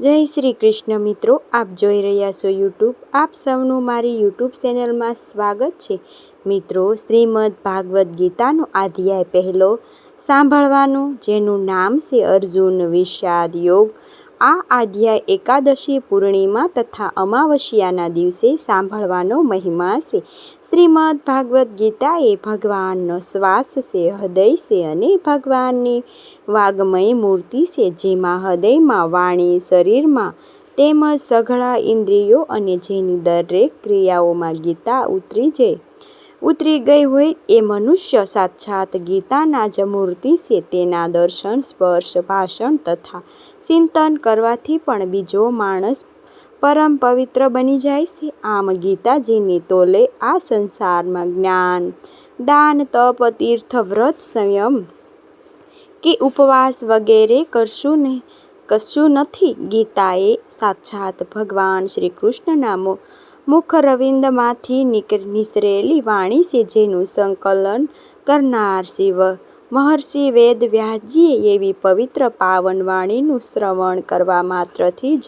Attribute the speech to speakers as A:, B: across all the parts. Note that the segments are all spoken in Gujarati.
A: જય શ્રી કૃષ્ણ મિત્રો, આપ જોઈ રહ્યા છો યુટ્યુબ. આપ સૌનું મારી યુટ્યુબ ચેનલમાં સ્વાગત છે. મિત્રો, શ્રીમદ ભાગવદ્ ગીતાનો અધ્યાય પહેલો સાંભળવાનું, જેનું નામ છે અર્જુન વિષાદ યોગ. આ અધ્યાય એકાદશી, પૂર્ણિમા તથા અમાવસ્યાના દિવસે સાંભળવાનો મહિમા છે. શ્રીમદ ભાગવદ્ ગીતા એ ભગવાનનો શ્વાસ છે, હૃદય છે અને ભગવાનની વાગ્મય મૂર્તિ છે, જેમાં હૃદયમાં, વાણી, શરીરમાં તેમજ સઘળા ઇન્દ્રિયો અને જેની દરેક ક્રિયાઓમાં ગીતા ઉતરી ગઈ હોય એ મનુષ્ય સાક્ષાત ગીતાના જ મૂર્તિ છે. તેના દર્શન, સ્પર્શ, ભાષણ તથા ચિંતન કરવાથી પણ બીજો માણસ પરમ પવિત્ર બની જાય છે. આમ ગીતાજીની તોલે આ સંસારમાં જ્ઞાન, દાન, તપ, તીર્થ, વ્રત, સંયમ કે ઉપવાસ વગેરે કશું નથી. ગીતા એ સાક્ષાત ભગવાન શ્રી કૃષ્ણના મુખરવિંદમાંથી નિસરેલી વાણી છે, જેનું સંકલન કરનાર મહર્ષિ વેદ વ્યાસજીએ એવી પવિત્ર પાવન વાણીનું શ્રવણ કરવા માત્રથી જ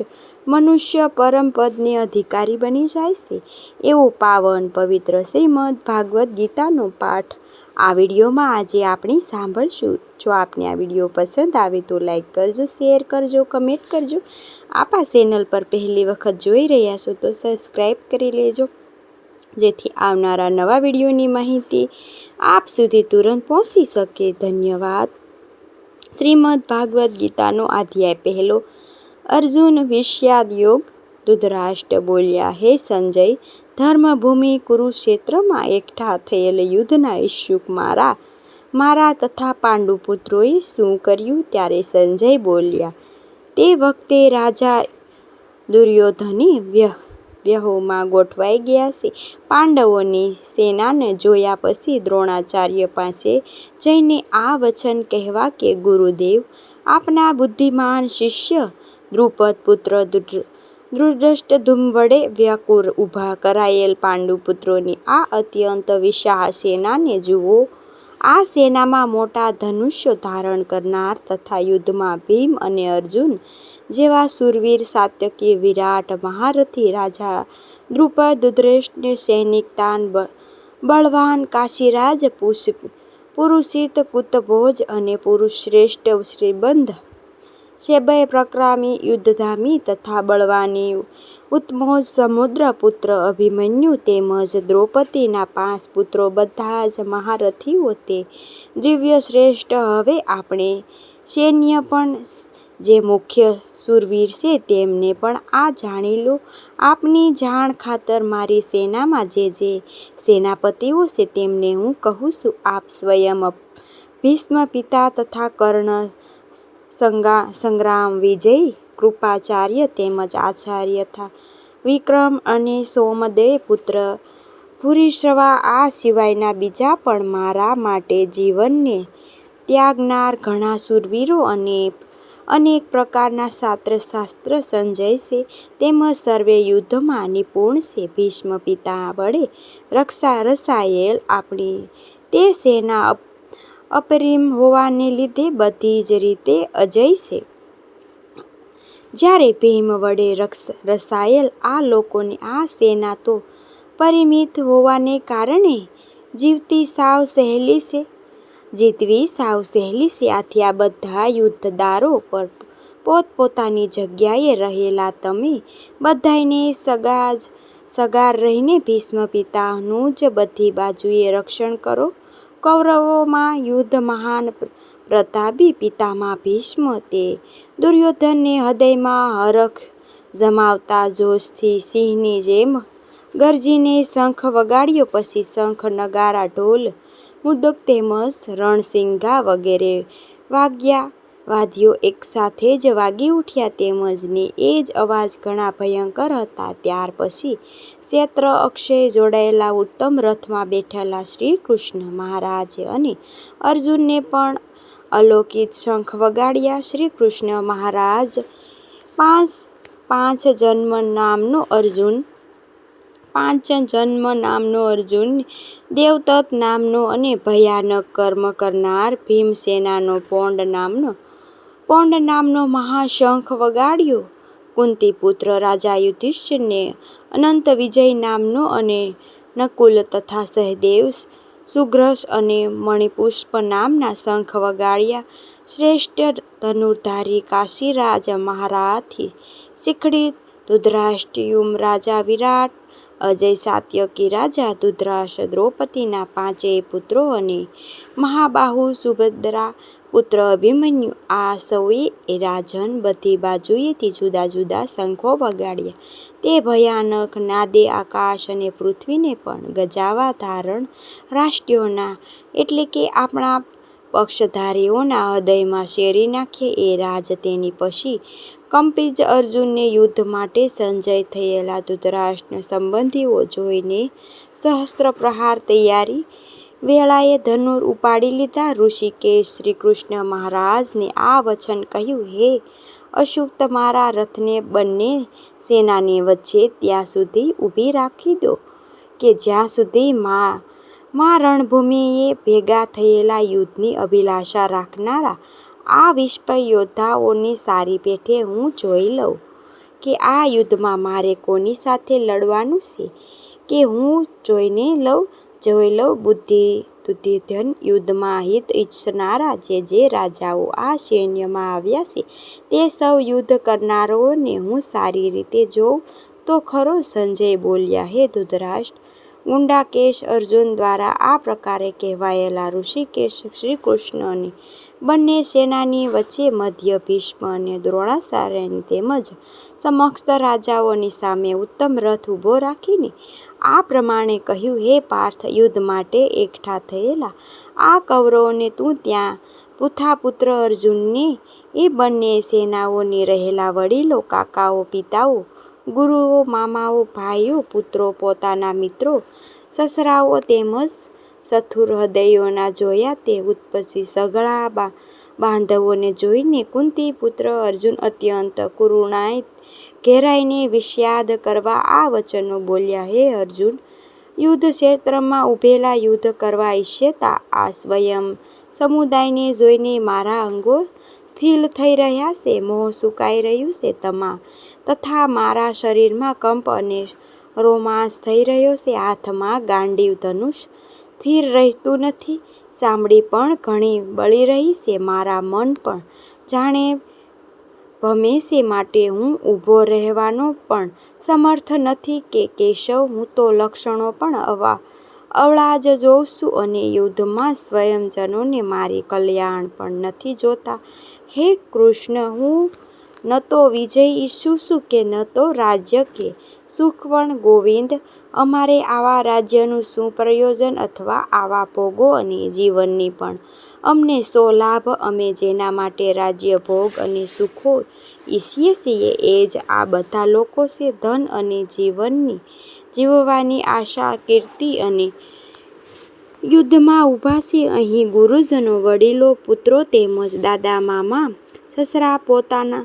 A: મનુષ્ય પરમપદને અધિકારી બની જાય છે. એવું પાવન પવિત્ર શ્રીમદ ભાગવદ્ ગીતાનો પાઠ આ વિડીયોમાં આજે આપણે સાંભળશું. જો આપને આ વિડીયો પસંદ આવે તો લાઈક કરજો, શેર કરજો, કમેન્ટ કરજો. આપ આ ચેનલ પર પહેલી વખત જોઈ રહ્યા છો તો સબસ્ક્રાઈબ કરી લેજો, જેથી આવનારા નવા વિડીયોની માહિતી આપ સુધી તુરંત પહોંચી શકે. ધન્યવાદ. શ્રીમદ ભાગવદ્ ગીતાનો અધ્યાય પહેલો અર્જુન વિષાદ યોગ. ધૃતરાષ્ટ્ર બોલ્યા, હે સંજય, ધર્મભૂમિ કુરુક્ષેત્રમાં એકઠા થયેલ યુદ્ધના ઇચ્છુક મારા તથા પાંડુપુત્રોએ શું કર્યું? ત્યારે સંજય બોલ્યા, તે વખતે રાજા દુર્યોધને વ્યૂહમાં ગોઠવાઈ ગયા છે. પાંડવોની સેનાને જોયા પછી દ્રોણાચાર્ય પાસે જઈને આ વચન કહેવા કે, ગુરુદેવ, આપના બુદ્ધિમાન શિષ્ય દ્રુપદ પુત્ર ધૃષ્ટદ્યુમ્ન વડે વ્યાકુળ ઊભા કરાયેલ પાંડુપુત્રોની આ અત્યંત વિશાળ સેનાને જુઓ. આ સેનામાં મોટા ધનુષ્યો ધારણ કરનાર તથા યુદ્ધમાં ભીમ અને અર્જુન જેવા શૂરવીર, સાત્યકી, વિરાટ, મહારથી રાજા દ્રુપદ, ધૃતરાષ્ટ્ર સૈનિક તાન, બળવાન કાશીરાજ, પુરુષિત, કુતભોજ અને પુરુષશ્રેષ્ઠ શ્રીબંધ છે, બે પરાક્રમી યુદ્ધધામી તથા બળવાની ઉત્તમોજ સમુદ્રપુત્ર અભિમન્યુ, તેમજ દ્રૌપદીના 5 પુત્રો, બધા જ મહારથીઓ, તે દિવ્ય શ્રેષ્ઠ. હવે આપણે સૈન્ય પણ જે મુખ્ય શૂરવીર છે તેમને પણ આ જાણી લો. આપની જાણ ખાતર મારી સેનામાં જે સેનાપતિઓ છે તેમને હું કહું છું. આપ સ્વયં ભીષ્મ પિતા તથા કર્ણ, સંગ્રામ, વિજય, કૃપાચાર્ય તેમજ આચાર્ય વિક્રમ અને સોમદેવ પુત્ર ભૂરિશ્રવા, આ સિવાયના બીજા પણ મારા માટે જીવનને ત્યાગનાર ઘણા શૂરવીરો અને અનેક પ્રકારના શાસ્ત્ર સંજય છે, તેમજ સર્વે યુદ્ધમાં નિપુણ છે. ભીષ્મ પિતા વડે રચાયેલ આપણી તે સેના અપરિમ હોવાને લીધે બધી જ રીતે અજય છે. જ્યારે ભીમ વડે રચાયેલ આ લોકોની આ સેના તો પરિમિત હોવાને કારણે જીતવી સાવ સહેલી છે. આથી આ બધા યુદ્ધદારો પર પોતપોતાની જગ્યાએ રહેલા તમે બધાયને સગાર રહીને ભીષ્મ પિતાનું જ બધી બાજુએ રક્ષણ કરો. કૌરવોમાં યુદ્ધ મહાન પ્રતાપી પિતામહ ભીષ્મ તે દુર્યોધનને હૃદયમાં હરખ જમાવતા જોશથી સિંહની જેમ ગર્જીને શંખ વગાડ્યો. પછી શંખ, નગારા, ઢોલ, મૃદંગ તેમજ રણશિંગા વગેરે વાદ્યો એકસાથે જ વાગી ઉઠ્યા. તેમજ ને એ જ અવાજ ઘણા ભયંકર હતા. ત્યાર પછી ક્ષેત્ર અક્ષય જોડાયેલા ઉત્તમ રથમાં બેઠેલા શ્રી કૃષ્ણ મહારાજે અને અર્જુનને પણ અલૌકિક શંખ વગાડ્યા. શ્રી કૃષ્ણ મહારાજ પાંચ જન્મ નામનો અર્જુન, દેવદત્ત નામનો અને ભયાનક કર્મ કરનાર ભીમસેનાનો પોંડ નામનો મહાશંખ વગાડ્યો. કુંતી પુત્ર રાજા યુધિષ્ઠિરને અનંત વિજય નામનો અને નકુલ તથા સહદેવ, સુગ્રસ અને મણિપુષ્પ નામના શંખ વગાડ્યા. શ્રેષ્ઠ ધનુર્ધારી કાશીરાજ મહારથી શીખડી, ધૃતરાષ્ટ્ર રાજા વિરાટ, અજય સાત્યકી રાજા ધૃતરાષ્ટ્ર, દ્રૌપદીના 5 પુત્રો અને મહાબાહુ સુભદ્રા પુત્ર અભિમન્યુ, આ સૌએ રાજન બધી બાજુએથી જુદા જુદા શંખો વગાડ્યા. તે ભયાનક નાદે આકાશ અને પૃથ્વીને પણ ગજાવા ધારણ રાષ્ટ્રીયોના એટલે કે આપણા પક્ષધારીઓના હૃદયમાં શેરી નાખે. એ રાજ તેની પછી કંપિત અર્જુનને યુદ્ધ માટે સંજય થયેલા ધૃતરાષ્ટ્રના સંબંધીઓ જોઈને સહસ્ત્ર પ્રહાર તૈયારી વેળાએ ધનુર ઉપાડી લીધા. ઋષિકેશ શ્રીકૃષ્ણ મહારાજને આ વચન કહ્યું, હે અશુપ, તમારા રથને બંને સેનાની વચ્ચે ત્યાં સુધી ઊભી રાખી દો કે જ્યાં સુધી માં રણભૂમિએ ભેગા થયેલા યુદ્ધની અભિલાષા રાખનારા આ વિશ્વ યોદ્ધાઓને સારી પેઠે હું જોઈ લઉં કે આ યુદ્ધમાં મારે કોની સાથે લડવાનું છે કે હું જોઈ લઉં. બુદ્ધિધન યુદ્ધમાં હિત ઈચ્છનારા જે રાજાઓ આ સૈન્યમાં આવ્યા છે તે સૌ યુદ્ધ કરનારાઓને હું સારી રીતે જોઉં તો ખરો. સંજય બોલ્યા, હે ધૃતરાષ્ટ્ર, ગુંડાકેશ અર્જુન દ્વારા આ પ્રકારે કહેવાયેલા ઋષિકેશ શ્રીકૃષ્ણ અને બંને સેનાની વચ્ચે મધ્ય ભીષ્મ અને દ્રોણાચાર્યની તેમજ સમસ્ત રાજાઓની સામે ઉત્તમ રથ ઊભો રાખીને આ પ્રમાણે કહ્યું, હે પાર્થ, યુદ્ધ માટે એકઠા થયેલા આ કૌરવોને તું ત્યાં પૃથાપુત્ર અર્જુનને એ બંને સેનાઓની રહેલા વડીલો, કાકાઓ, પિતાઓ, ગુરુઓ, મામાઓ, ભાઈઓ, પુત્રો, પોતાના મિત્રો, સસરાઓ તેમજ ચતુર હૃદયોના જોયા. તે પછી સઘળા બાંધવોને જોઈને કુંતી પુત્ર અર્જુન અત્યંત કરુણાએ ઘેરાઈને વિષાદ કરવા આ વચનો બોલ્યા, હે અર્જુન, યુદ્ધ ક્ષેત્રમાં ઊભેલા યુદ્ધ કરવા ઈચ્છતા આ સ્વયં સમુદાયને જોઈને મારા અંગો સ્થિર થઈ રહ્યા છે, મોહ સુકાઈ રહ્યું છે તથા મારા શરીરમાં કંપ અને રોમાંચ થઈ રહ્યો છે. હાથમાં ગાંડીવ ધનુષ સ્થિર રહેતું નથી, ચામડી પણ ઘણી બળી રહી છે, મારા મન પણ જાણે ભમે છે, માટે હું ઊભો રહેવાનો પણ સમર્થ નથી. કે કેશવ, હું તો લક્ષણો પણ અવળા જ જોઉં છું અને યુદ્ધમાં સ્વયંજનોને મારી કલ્યાણ પણ નથી જોતા. હે કૃષ્ણ, હું ન તો વિજય ઈચ્છું છું કે ન તો રાજ્ય કે સુખ પણ. ગોવિંદ, અમારે આવા રાજ્યનું શું પ્રયોજન અથવા આવા ભોગો અને જીવનની પણ અમને શો લાભ? અમે જેના માટે રાજ્ય, ભોગ અને સુખો ઈચ્છીએ છીએ એ જ આ બધા લોકો છે. ધન અને જીવવાની આશા, કીર્તિ અને યુદ્ધમાં ઊભા છે. અહીં ગુરુજનો, વડીલો, પુત્રો તેમજ દાદા, મામા, સસરા, પોતાના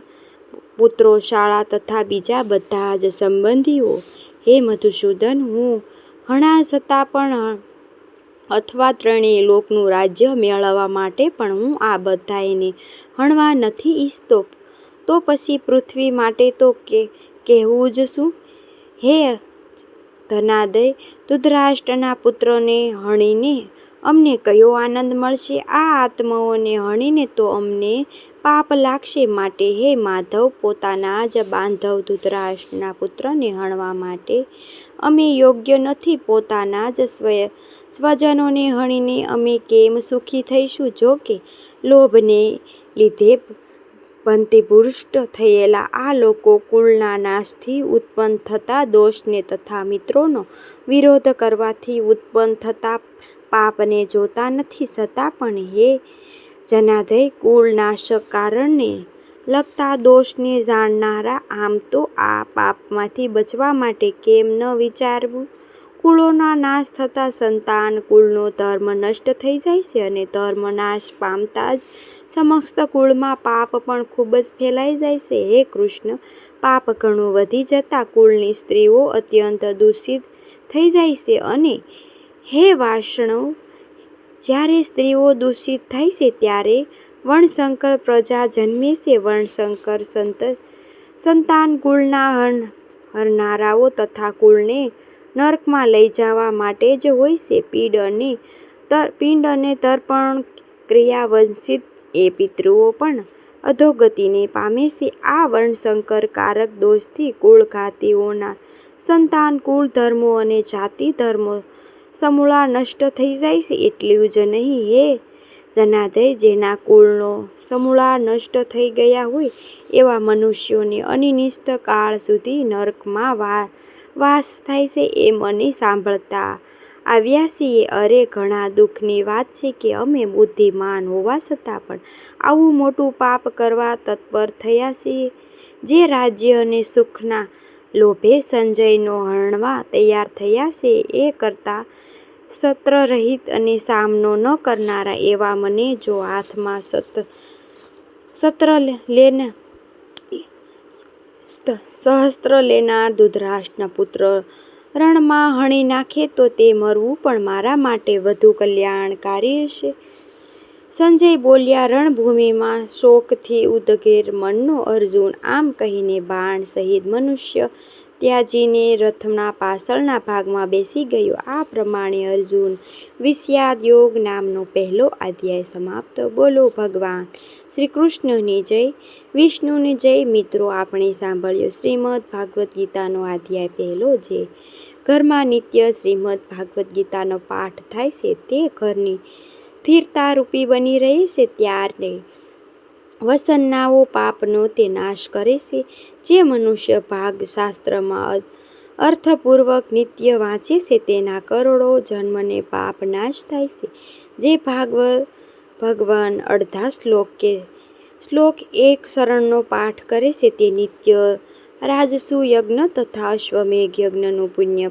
A: પુત્રો, શાળા તથા બીજા બધા જ સંબંધીઓ. હે મધુસૂદન, હું હણા છતાં પણ અથવા ત્રણેય લોકનું રાજ્ય મેળવવા માટે પણ હું આ બધાને હણવા નથી ઈચ્છતો. તો પછી પૃથ્વી માટે તો કહેવું જ શું? હે ધનાદય, ધૃતરાષ્ટ્રના પુત્રોને હણીને અમને કયો આનંદ મળશે? આ આત્માઓને હણીને તો અમને પાપ લાગશે. માટે હે માધવ, પોતાના જ બાંધવ ધૃતરાષ્ટ્રના પુત્રને હણવા માટે અમે યોગ્ય નથી. પોતાના જ સ્વજનોને હણીને અમે કેમ સુખી થઈશું? જો કે લોભને લીધે ભંતિભ્રષ્ટ થયેલા આ લોકો કુળના નાશથી ઉત્પન્ન થતા દોષને તથા મિત્રોનો વિરોધ કરવાથી ઉત્પન્ન થતા પાપને જોતા નથી. છતાં પણ હે જનાદય, કુળ નાશક કારણને લગતા દોષને જાણનારા, આમ તો આ પાપમાંથી બચવા માટે કેમ ન વિચારવું? કુળોના નાશ થતાં સંતાન કુળનો ધર્મ નષ્ટ થઈ જાય છે અને ધર્મ નાશ પામતા જ સમસ્ત કુળમાં પાપ પણ ખૂબ જ ફેલાઈ જાય છે. હે કૃષ્ણ, પાપ ઘણું વધી જતાં કુળની સ્ત્રીઓ અત્યંત દૂષિત થઈ જાય છે. અને હે વાસણવ, જ્યારે સ્ત્રીઓ દૂષિત થાય છે ત્યારે વર્ણશંકર પ્રજા જન્મે છે. વર્ણશંકર સંતાન કુળના હરનારાઓ તથા કુળને નરકમાં લઈ જવા માટે જ હોય છે. પિંડ અને તર્પણ ક્રિયા વંશિત એ પિતૃઓ પણ અધોગતિને પામે છે. આ વર્ણશંકર કારક દોષથી કુળઘાતીઓના સંતાન, કુળ ધર્મો અને જાતિ ધર્મો સમૂળા નષ્ટ થઈ જાય છે. એટલું જ નહીં, હે જનાદય, જેના કુળનો સમૂળા નષ્ટ થઈ ગયા હોય એવા મનુષ્યોને અનિર્દિષ્ટ કાળ સુધી નરકમાં વાસ થાય છે. એ મને સાંભળતા આવ્યા છીએ. અરે, ઘણા દુઃખની વાત છે કે અમે બુદ્ધિમાન હોવા છતાં પણ આવું મોટું પાપ કરવા તત્પર થયા છીએ. જે રાજ્ય અને સુખના લોભે સંજયનો હણવા તૈયાર થયા છે એ કરતાં શસ્ત્રરહિત અને સામનો ન કરનારા એવા મને જો હાથમાં સહસ્ત્ર લેનાર ધૃતરાષ્ટ્રના પુત્ર રણમાં હણી નાખે તો તે મરવું પણ મારા માટે વધુ કલ્યાણકારી હશે. સંજય બોલ્યા. રણભૂમિમાં શોકથી ઉદ્ગીર મનનો અર્જુન આમ કહીને બાણ સહિત મનુષ્ય ત્યાજીને રથના પાછળના ભાગમાં બેસી ગયો. આ પ્રમાણે અર્જુન વિષાદ યોગ નામનો પહેલો અધ્યાય સમાપ્ત. બોલો ભગવાન શ્રી કૃષ્ણની જય, વિષ્ણુની જય. મિત્રો, આપણે સાંભળ્યો શ્રીમદ ભાગવદ્ ગીતાનો અધ્યાય પહેલો. જે ઘરમાં નિત્ય શ્રીમદ ભાગવદ્ ગીતાનો પાઠ થાય છે તે ઘરની સ્થિરતા રૂપી બની રહે છે. ત્યારે વસન્નાઓ પાપનો તે નાશ કરે છે. જે મનુષ્ય ભાગશાસ્ત્રમાં અર્થપૂર્વક નિત્ય વાંચે છે તેના કરોડો જન્મને પાપ નાશ થાય છે. જે ભગવાન અડધા શ્લોક એક શરણનો પાઠ કરે છે તે નિત્ય રાજસુ યજ્ઞ તથા અશ્વમેઘ યજ્ઞનું પુણ્ય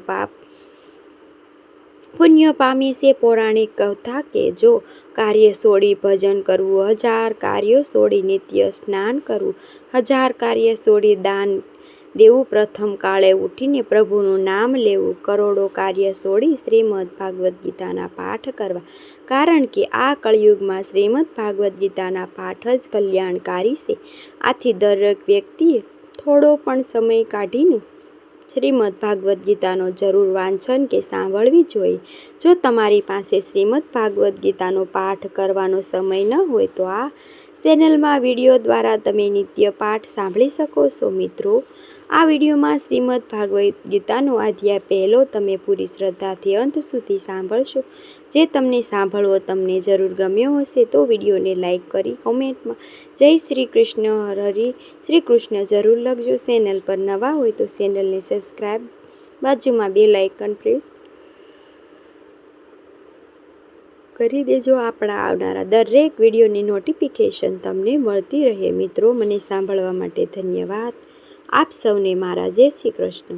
A: પામે છે. પૌરાણિક કથા કે જો કાર્ય છોડી ભજન કરવું, 1000 કાર્યો છોડી નિત્ય સ્નાન કરવું, 1000 કાર્ય છોડી દાન દેવું, પ્રથમ કાળે ઉઠીને પ્રભુનું નામ લેવું, કરોડો કાર્ય છોડી શ્રીમદ ભાગવદ્ ગીતાના પાઠ કરવા. કારણ કે આ કળિયુગમાં શ્રીમદ ભાગવદ્ ગીતાના પાઠ જ કલ્યાણકારી છે. આથી દરેક વ્યક્તિએ થોડો પણ સમય કાઢીને શ્રીમદ ભાગવદ્ ગીતાનો જરૂર વાંચન કે સાંભળવી જોઈએ. જો તમારી પાસે શ્રીમદ ભાગવદ્ ગીતાનો પાઠ કરવાનો સમય ન હોય તો આ ચેનલમાં વિડીયો દ્વારા તમે નિત્ય પાઠ સાંભળી શકો છો. મિત્રો, આ વિડીયોમાં શ્રીમદ ભાગવદ્ ગીતાનો અધ્યાય પહેલો તમે પૂરી શ્રદ્ધાથી અંત સુધી સાંભળશો. જે તમને સાંભળવો તમને જરૂર ગમ્યો હશે તો વિડીયોને લાઈક કરી કોમેન્ટમાં જય શ્રી કૃષ્ણ, હર હરિ શ્રી કૃષ્ણ જરૂર લખજો. ચેનલ પર નવા હોય તો ચેનલને સબસ્ક્રાઈબ, બાજુમાં બેલ આઇકન પ્રેસ કરી દેજો. આપણા આવનારા દરેક વિડીયોની નોટિફિકેશન તમને મળતી રહે. મિત્રો, મને સાંભળવા માટે ધન્યવાદ. આપ સૌને મારા જય શ્રી કૃષ્ણ.